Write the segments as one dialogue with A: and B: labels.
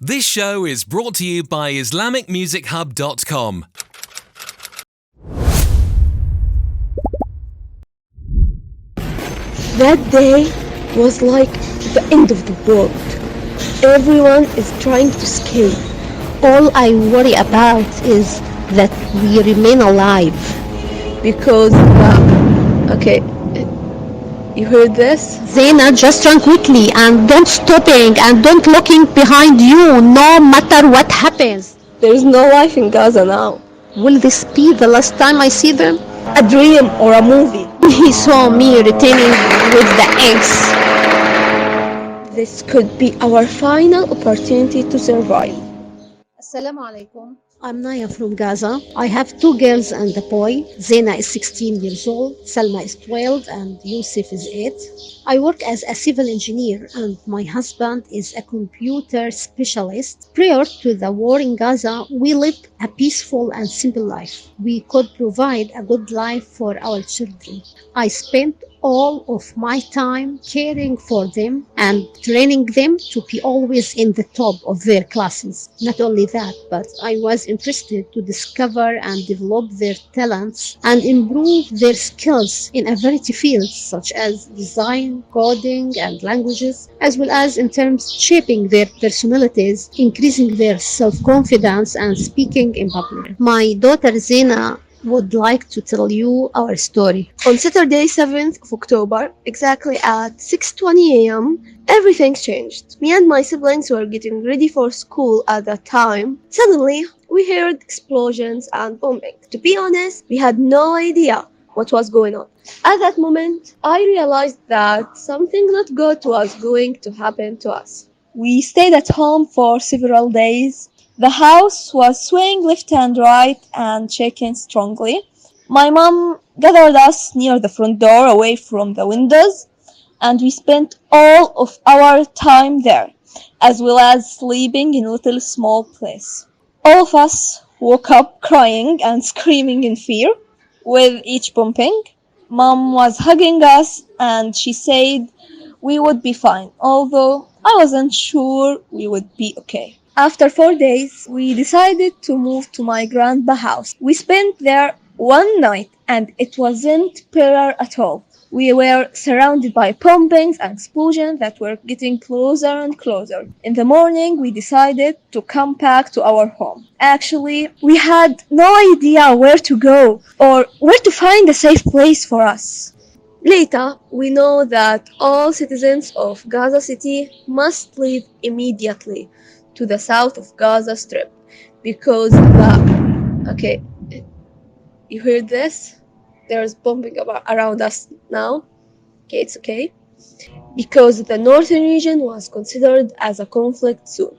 A: This show is brought to you by IslamicMusicHub.com.
B: That day was like the end of the world. Everyone is trying to escape.
C: All I worry about is that we remain alive.
B: Because, okay, you heard this?
C: Zena, just run quickly and don't stopping and don't looking behind you no matter what happens.
B: There is no life in Gaza now.
C: Will this be the last time I see them?
B: A dream or a movie.
C: He saw me returning with the eggs.
B: This could be our final opportunity to survive.
C: Assalamu alaikum. I'm Naya from Gaza. I have two girls and a boy. Zena is 16 years old, Salma is 12, and Yusuf is 8. I work as a civil engineer and my husband is a computer specialist. Prior to the war in Gaza, we lived a peaceful and simple life. We could provide a good life for our children. I spent all of my time caring for them and training them to be always in the top of their classes. Not only that, but I was interested to discover and develop their talents and improve their skills in a variety of fields such as design, coding, and languages, as well as in terms shaping their personalities, increasing their self-confidence, and speaking in public. My daughter Zena would like to tell you our story.
B: On Saturday, 7th of October, exactly at 6:20 a.m., everything changed. Me and my siblings were getting ready for school at that time. Suddenly, we heard explosions and bombing. To be honest, we had no idea what was going on. At that moment, I realized that something not good was going to happen to us. We stayed at home for several days. The house was swaying left and right and shaking strongly. My mom gathered us near the front door away from the windows, and we spent all of our time there, as well as sleeping in a little small place. All of us woke up crying and screaming in fear with each bumping. Mom was hugging us and she said we would be fine, although I wasn't sure we would be okay. After 4 days, we decided to move to my grandpa's house. We spent there one night and it wasn't better at all. We were surrounded by bombings and explosions that were getting closer and closer. In the morning, we decided to come back to our home. Actually, we had no idea where to go or where to find a safe place for us. Later, we know that all citizens of Gaza City must leave immediately to the south of Gaza Strip because okay, you heard this? There's bombing around us now. Okay, it's okay. Because the northern region was considered as a conflict zone.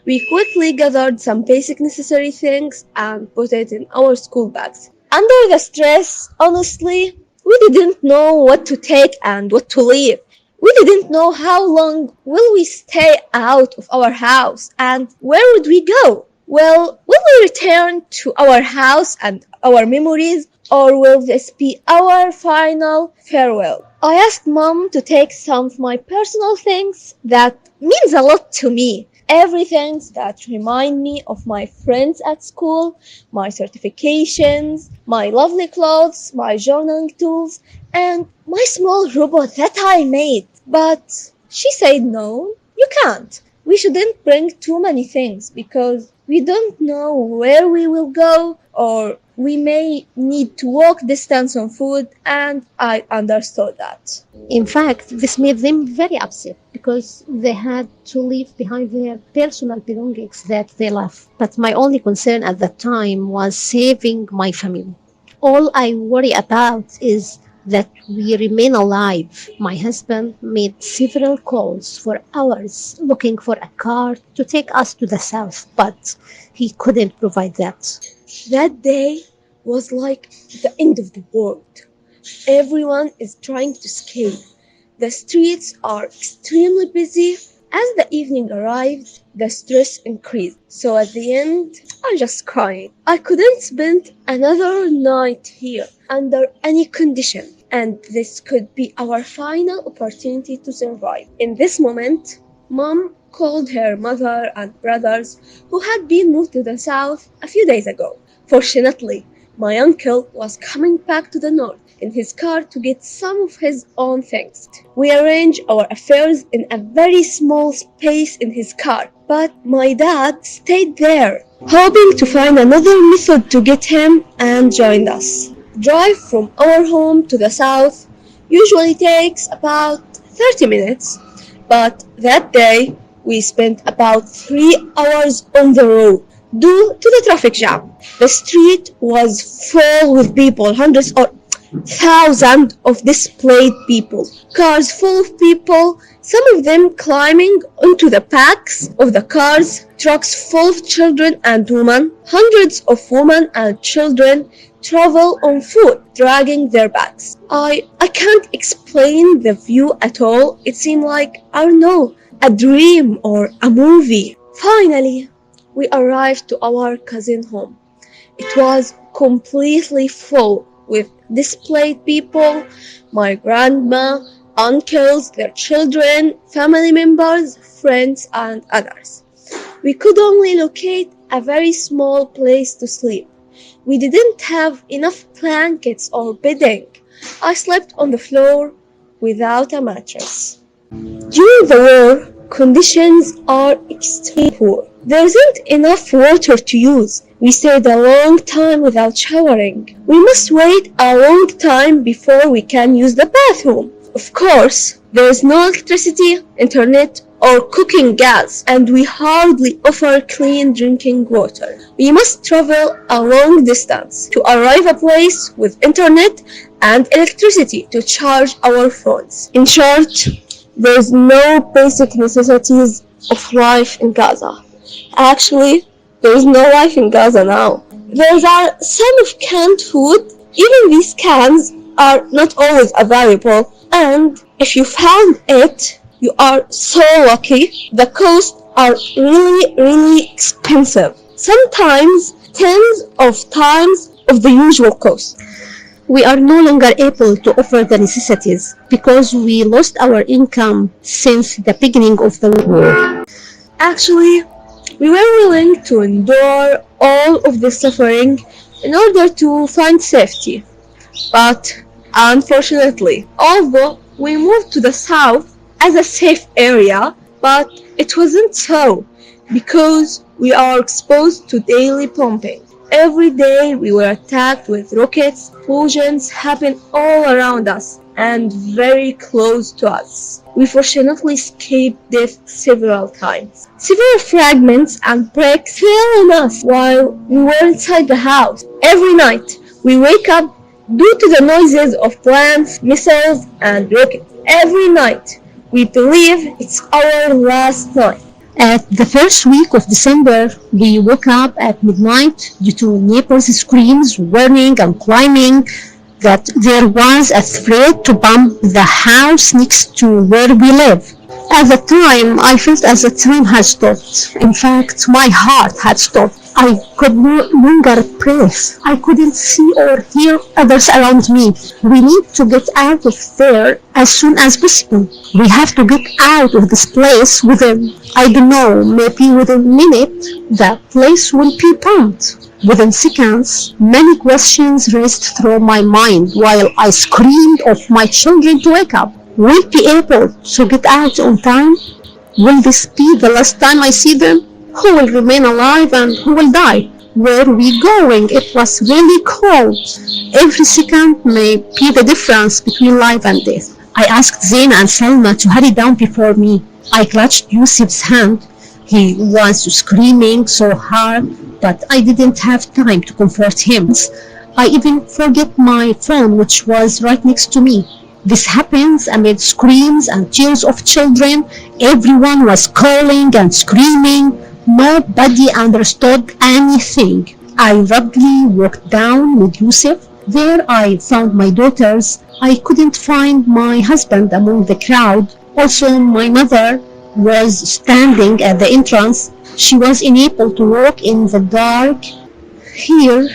B: We quickly gathered some basic necessary things and put it in our school bags. Under the stress, honestly, we didn't know what to take and what to leave. We didn't know how long will we stay out of our house and where would we go? Well, will we return to our house and our memories, or will this be our final farewell? I asked Mom to take some of my personal things that means a lot to me. Everything that remind me of my friends at school, my certifications, my lovely clothes, my journaling tools, and my small robot that I made. But she said no, you can't. We shouldn't bring too many things because we don't know where we will go or we may need to walk distance on foot, and I understood that.
C: In fact, this made them very upset because they had to leave behind their personal belongings that they love. But my only concern at that time was saving my family. All I worry about is that we remain alive. My husband made several calls for hours looking for a car to take us to the south, but he couldn't provide that.
B: That day was like the end of the world. Everyone is trying to escape. The streets are extremely busy. As the evening arrived, the stress increased. So at the end, I just cried. I couldn't spend another night here under any condition. And this could be our final opportunity to survive. In this moment, Mom called her mother and brothers who had been moved to the south a few days ago. Fortunately, my uncle was coming back to the north in his car to get some of his own things. We arranged our affairs in a very small space in his car, but my dad stayed there, hoping to find another method to get him and joined us. Drive from our home to the south usually takes about 30 minutes, but that day we spent about 3 hours on the road due to the traffic jam. The street was full with people, hundreds or thousands of displaced people, cars full of people, some of them climbing onto the backs of the cars, trucks full of children and women. Hundreds of women and children travel on foot, dragging their bags. I can't explain the view at all. It seemed like, I don't know, a dream or a movie. Finally, we arrived to our cousin's home. It was completely full with displaced people, my grandma, uncles, their children, family members, friends, and others. We could only locate a very small place to sleep. We didn't have enough blankets or bedding. I slept on the floor without a mattress. During the war, conditions are extremely poor. There isn't enough water to use. We stayed a long time without showering. We must wait a long time before we can use the bathroom. Of course, there is no electricity, internet, or cooking gas, and we hardly offer clean drinking water. We must travel a long distance to arrive at a place with internet and electricity to charge our phones. In short, there is no basic necessities of life in Gaza. Actually, there is no life in Gaza now. There are some of canned food. Even these cans are not always available, and if you found it, you are so lucky. The costs are really expensive. Sometimes tens of times of the usual cost.
C: We are no longer able to offer the necessities because we lost our income since the beginning of the war.
B: Actually, we were willing to endure all of the suffering in order to find safety. But unfortunately, although we moved to the south as a safe area, but it wasn't so because we are exposed to daily bombing. Every day we were attacked with rockets. Explosions happen all around us and very close to us. We fortunately escaped death several times. Several fragments and bricks fell on us while we were inside the house. Every night we wake up due to the noises of planes, missiles, and rockets. Every night we believe it's our last night.
C: At the first week of December, we woke up at midnight due to neighbors' screams, warning and climbing that there was a threat to bomb the house next to where we live. At the time, I felt as if time had stopped. In fact, my heart had stopped. I could no longer breathe. I couldn't see or hear others around me. We need to get out of there as soon as possible. We have to get out of this place within, I don't know, maybe within a minute. The place will be bombed. Within seconds, many questions raced through my mind while I screamed of my children to wake up. Will be able to get out on time? Will this be the last time I see them? Who will remain alive and who will die? Where are we going? It was really cold. Every second may be the difference between life and death. I asked Zain and Salma to hurry down before me. I clutched Yusuf's hand. He was screaming so hard, but I didn't have time to comfort him. I even forgot my phone, which was right next to me. This happens amid screams and tears of children. Everyone was calling and screaming. Nobody understood anything. I rapidly walked down with Yusuf. There I found my daughters. I couldn't find my husband among the crowd. Also, my mother was standing at the entrance. She was unable to walk in the dark. Here,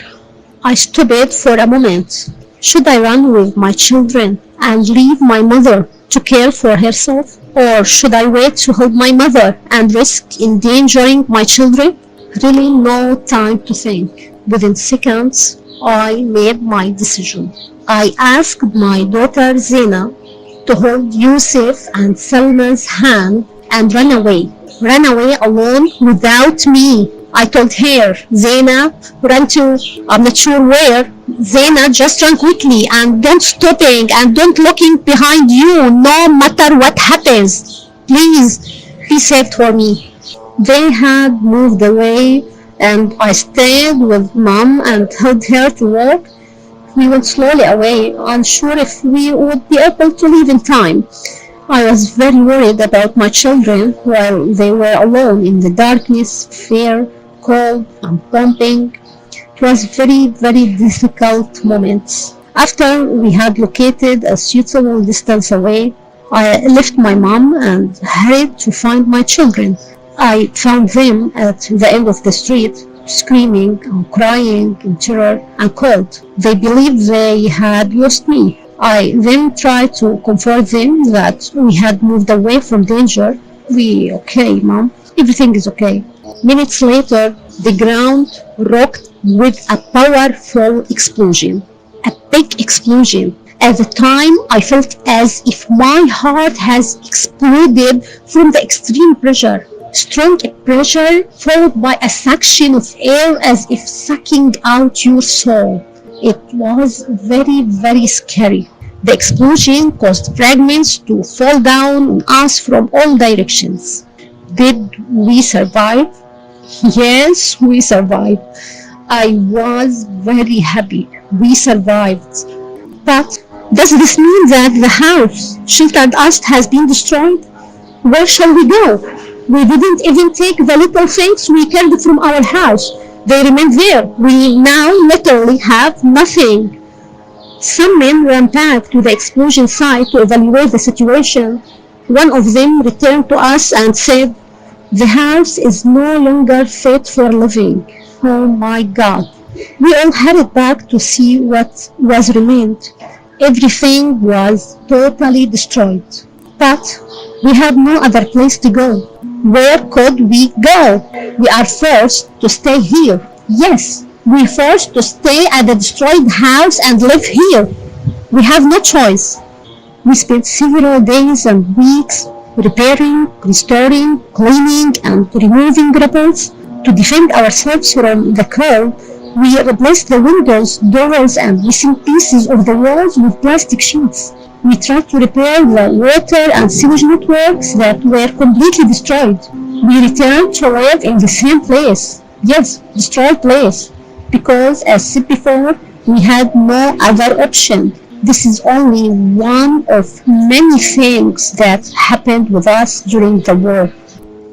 C: I stopped for a moment. Should I run with my children and leave my mother to care for herself? Or should I wait to help my mother and risk endangering my children? Really no time to think. Within seconds, I made my decision. I asked my daughter Zena to hold Yusuf and Salma's hand and run away. Ran away alone without me. I told her, Zena, run to, I'm not sure where. Zena, just run quickly and don't stopping and don't looking behind you no matter what happens. Please, be safe for me. They had moved away and I stayed with mom and helped her to walk. We went slowly away, unsure if we would be able to leave in time. I was very worried about my children while they were alone in the darkness, fear, cold, and pumping. It was very difficult moments. After we had located a suitable distance away, I left my mom and hurried to find my children. I found them at the end of the street, screaming and crying in terror and cold. They believed they had lost me. I then tried to comfort them that we had moved away from danger. We okay, Mom. Everything is okay. Minutes later, the ground rocked with a powerful explosion. A big explosion. At the time, I felt as if my heart has exploded from the extreme pressure. Strong pressure followed by a suction of air as if sucking out your soul. It was very scary. The explosion caused fragments to fall down on us from all directions. Did we survive? Yes, we survived. I was very happy. We survived. But does this mean that the house sheltered us has been destroyed? Where shall we go? We didn't even take the little things we carried from our house. They remained there. We now literally have nothing. Some men ran back to the explosion site to evaluate the situation. One of them returned to us and said, "The house is no longer fit for living." Oh my God. We all hurried back to see what was remained. Everything was totally destroyed. But we had no other place to go. Where could we go? We are forced to stay here. Yes, we are forced to stay at the destroyed house and live here. We have no choice. We spent several days and weeks repairing, restoring, cleaning, and removing rubbles. To defend ourselves from the cold, we replaced the windows, doors, and missing pieces of the walls with plastic sheets. We tried to repair the water and sewage networks that were completely destroyed. We returned to live in the same place. Yes, destroyed place. Because, as said before, we had no other option. This is only one of many things that happened with us during the war.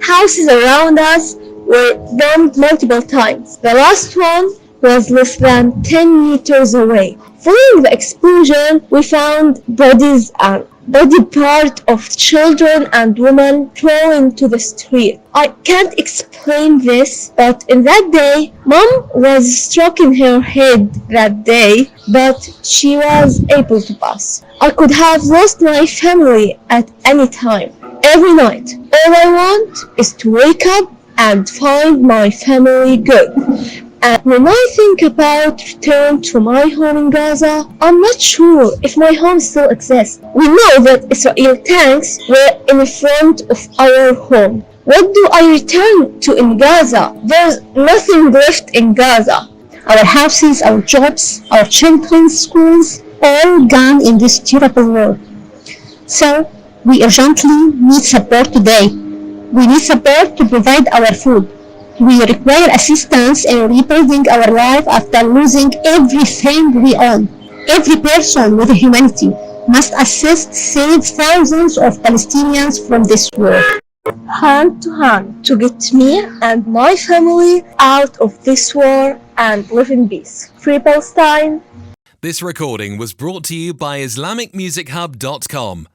B: Houses around us were bombed multiple times. The last one was less than 10 meters away. Following the explosion, we found bodies and body part of children and women thrown into the street. I can't explain this, but in that day, Mom was struck in her head that day, but she was able to pass. I could have lost my family at any time. Every night, all I want is to wake up and find my family good. And when I think about return to my home in Gaza, I'm not sure if my home still exists. We know that Israeli tanks were in front of our home. What do I return to in Gaza? There's nothing left in Gaza.
C: Our houses, our jobs, our children's schools, all gone in this terrible war. So, we urgently need support today. We need support to provide our food. We require assistance in rebuilding our life after losing everything we own. Every person with humanity must assist save thousands of Palestinians from this war.
B: Hand to hand to get me and my family out of this war and live in peace. Free Palestine.
A: This recording was brought to you by IslamicMusicHub.com.